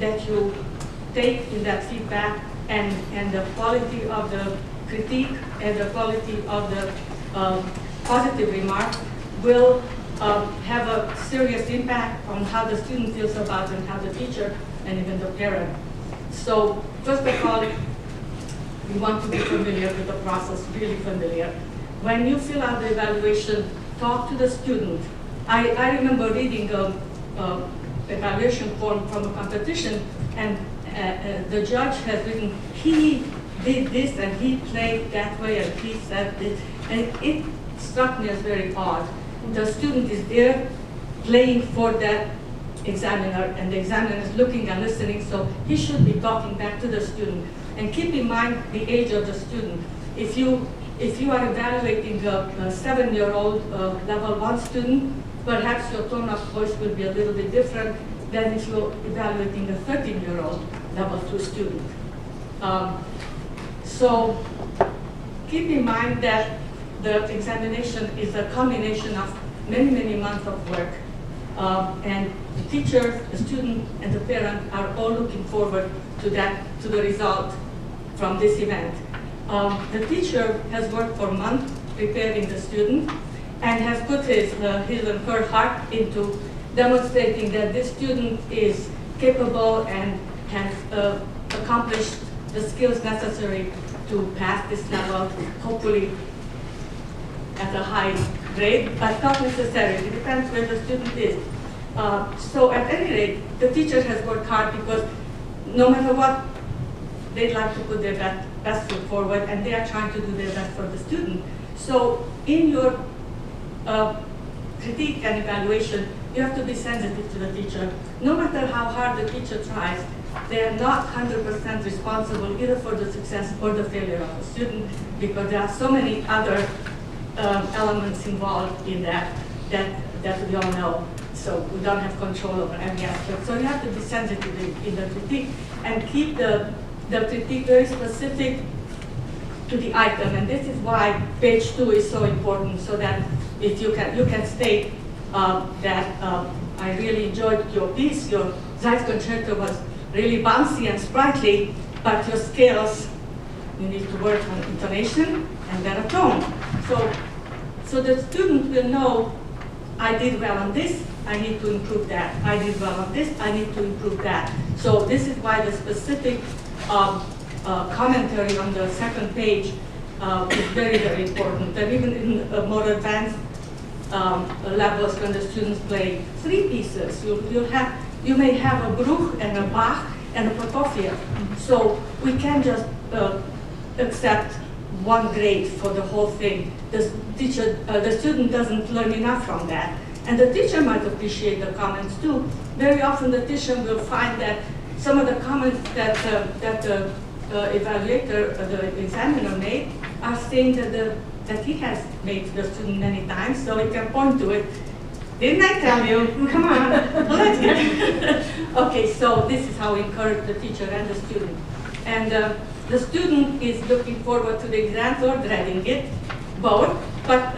that you take in that feedback, and the quality of the critique and the quality of the positive remark will have a serious impact on how the student feels about it and how the teacher and even the parent. So first of all, we want to be familiar with the process, really familiar. When you fill out the evaluation, talk to the student. I remember reading a evaluation form from a competition, and the judge has written, he did this and he played that way and he said this, and it struck me as very odd. The student is there playing for that examiner, and the examiner is looking and listening, so he should be talking back to the student. And keep in mind the age of the student. If you are evaluating a 7-year-old level 1 student, perhaps your tone of voice will be a little bit different than if you're evaluating a 13-year-old level 2 student. So keep in mind that the examination is a combination of many, many months of work. And the teacher, the student, and the parent are all looking forward to the result from this event. The teacher has worked for months preparing the student and has put his and her heart into demonstrating that this student is capable and has accomplished the skills necessary to pass this level, hopefully at a high grade, but not necessarily. It depends where the student is. So at any rate, the teacher has worked hard because no matter what, they'd like to put their best foot forward, and they are trying to do their best for the student. So in your critique and evaluation, you have to be sensitive to the teacher. No matter how hard the teacher tries, they are not 100% responsible either for the success or the failure of the student, because there are so many other elements involved in that we all know. So we don't have control over every aspect. So you have to be sensitive in the critique and keep the critique very specific to the item. And this is why page 2 is so important, so that if you can state that I really enjoyed your piece, your Zeiss concerto was really bouncy and sprightly, but your scales, you need to work on intonation and then a tone. So the student will know, I did well on this, I need to improve that. I did well on this, I need to improve that. So this is why the specific commentary on the second page is very, very important. And even in more advanced levels, when the students play 3 pieces, you may have a Bruch and a Bach and a Prokofiev. So we can't just accept 1 grade for the whole thing. The student doesn't learn enough from that. And the teacher might appreciate the comments too. Very often the teacher will find that some of the comments that the evaluator, the examiner made, are things that he has made to the student many times, so he can point to it. Didn't I tell you? Come on, let's get it. Okay, so this is how we encourage the teacher and the student. And the student is looking forward to the exams or dreading it, both. But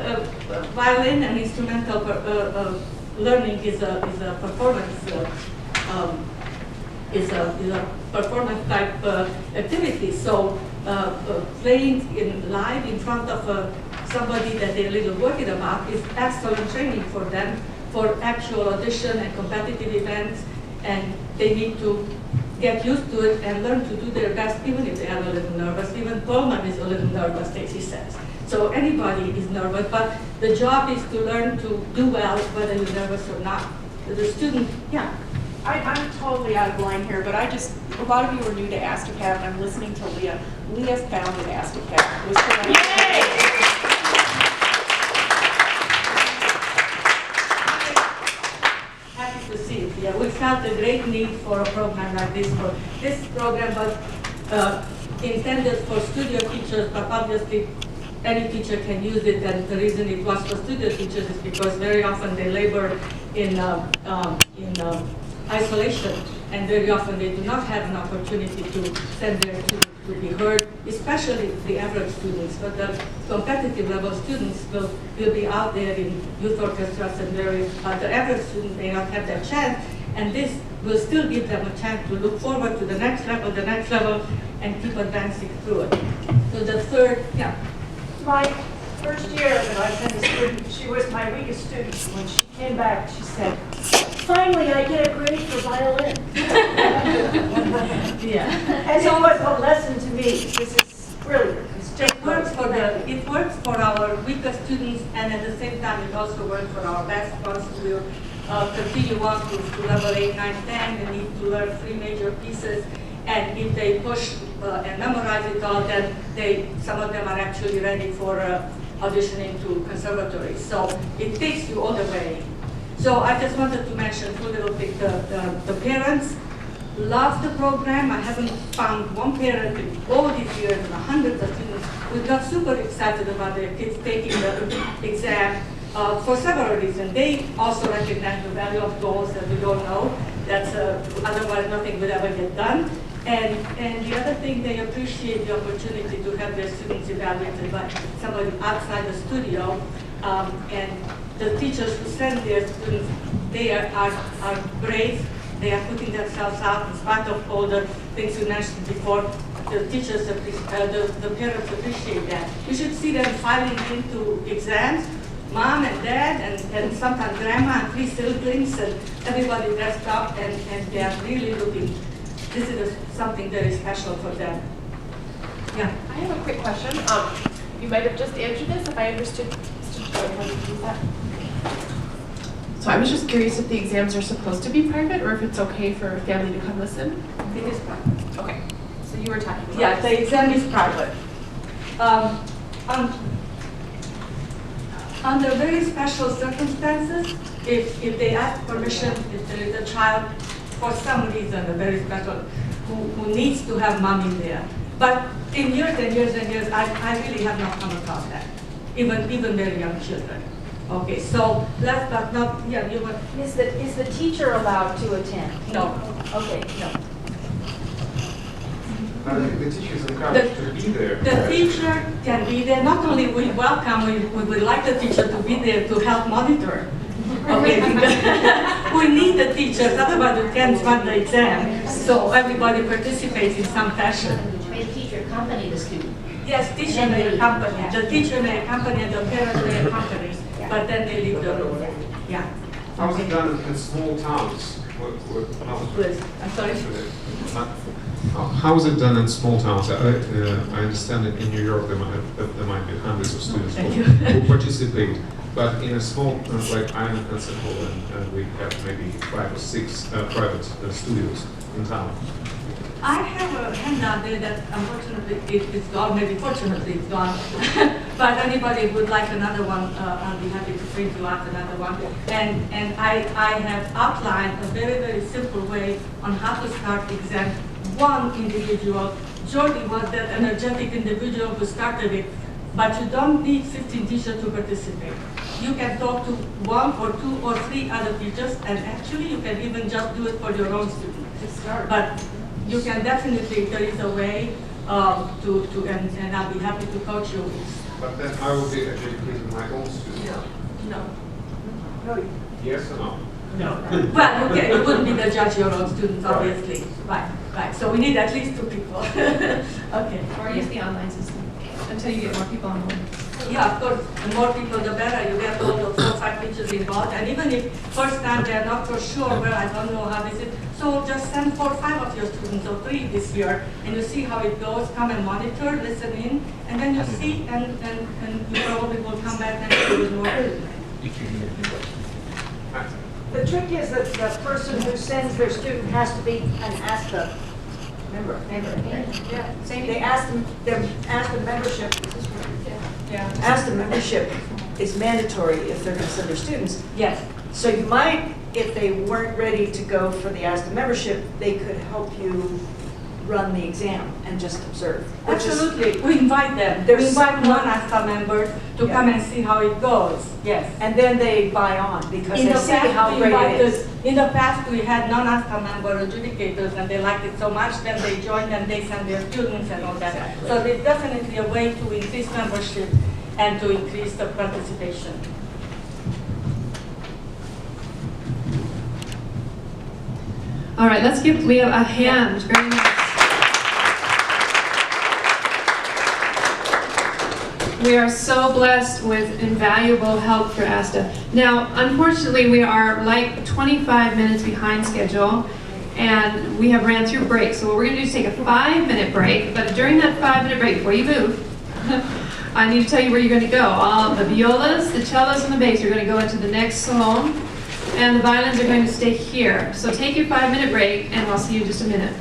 violin and instrumental learning is a performance type activity. So playing live in front of somebody that they're a little worried about is excellent training for them for actual audition and competitive events, and they need to get used to it and learn to do their best, even if they are a little nervous. Even Coleman is a little nervous, Stacy says. So anybody is nervous, but the job is to learn to do well, whether you're nervous or not. The student, yeah. I'm totally out of line here, but a lot of you are new to ASCII, and I'm listening to Leah. Leah founded ASCII. It was Yay! Happy to see it. Yeah, we felt a great need for a program like this. This program was intended for studio teachers, but obviously any teacher can use it, and the reason it was for studio teachers is because very often they labor in isolation, and very often they do not have an opportunity to send their students to be heard, especially the average students. But the competitive level students will be out there in youth orchestras and various, but the average student may not have that chance. And this will still give them a chance to look forward to the next level, and keep advancing through it. So the third, yeah. My first year that I've been a student, she was my weakest student. When she came back, she said, "Finally, I get a grade for violin." Yeah. And it was a lesson to me. This is brilliant. It's just It works for our weaker students, and at the same time, it also works for our best ones who will continue on to level 8, 9, 10. They need to learn 3 major pieces, and if they push and memorize it all, then some of them are actually ready for auditioning to conservatories. So it takes you all the way. So I just wanted to mention 2 little things. The parents love the program. I haven't found one parent in all these years, and hundreds of students, who got super excited about their kids taking the exam for several reasons. They also recognize the value of goals that we don't know. That's otherwise nothing would ever get done. And the other thing, they appreciate the opportunity to have their students evaluated by somebody outside the studio. And the teachers who send their students, they are brave. They are putting themselves out in spite of all the things you mentioned before. The teachers, the parents appreciate that. You should see them filing into exams, mom and dad, and sometimes grandma and 3 siblings, and everybody dressed up, and they are really looking. This is something very special for them. Yeah. I have a quick question. You might have just answered this if I understood how to use that. So I was just curious if the exams are supposed to be private or if it's okay for a family to come listen. It is private. Okay. So you were talking about Yeah, the exam is private. Under very special circumstances, if they ask permission, if there is a child, for some reason, a very special, who needs to have mom in there. But in years and years and years, I really have not come across that, even very young children. Okay, so last but not, yeah, you were, Is the teacher allowed to attend? no, Okay. no. The teacher is encouraged to be there. The teacher can be there. Not only we welcome, we would like the teacher to be there to help monitor. Okay, because we need the teachers, otherwise we can't run the exam. So everybody participates in some fashion. May the teacher accompany the student? Yes, teacher may accompany. The teacher may accompany and the parent may accompany, but then they leave the room. Yeah. How is it done in small towns? Please, I'm sorry. How is it done in small towns? I understand that in New York there might be hundreds of students who participate, but in a small, like I'm in Pensacola, and we have maybe 5 or 6 private studios in town. I have a handout there that unfortunately it's gone, maybe fortunately it's gone. But anybody would like another one, I'll be happy to print you out another one. And I have outlined a very simple way on how to start exam. One individual, Jordi was that energetic individual who started it, but you don't need 15 teachers to participate. You can talk to 1 or 2 or 3 other teachers, and actually you can even just do it for your own students. But you can definitely, there is a way and I'll be happy to coach you. But then I will be educating my own students. No. Yes or no? No. Well, okay, you wouldn't be the judge of your own students, obviously. Right. So we need at least 2 people. Okay. Or use the online system until you get more people on board. Yeah, of course, the more people, the better. You get all the 4 or 5 teachers involved. And even if first time they're not for sure, well, I don't know how this is. So just send 4 or 5 of your students, or 3 this year, and you see how it goes. Come and monitor, listen in, and then you see, and you probably will come back next year with more. The trick is that the person who sends their student has to be an ASTA member. Yeah. Same. They ask them, their ASTA membership. Yeah. ASTA membership is mandatory if they're going to send their students. Yes. So you might, if they weren't ready to go for the ASTA membership, they could help you run the exam and just observe. which is- Absolutely. We invite them. There's We invite someone- non-ASTA members to Yeah. come and see how it goes. Yes. And then they buy on because In they the see past, how we great it invited, is. in the past, we had non-ASTA member adjudicators, and they liked it so much, then they joined and they send their students and all that. So there's definitely a way to increase membership and to increase the participation. All right, let's give Leah a hand. Very nice. We are so blessed with invaluable help for ASTA. Now, unfortunately, we are like 25 minutes behind schedule, and we have ran through breaks. So what we're going to do is take a 5-minute break, but during that 5-minute break, before you move, I need to tell you where you're going to go. All the violas, the cellos, and the bass are going to go into the next salon, and the violins are going to stay here. So take your 5-minute break, and I'll see you in just a minute.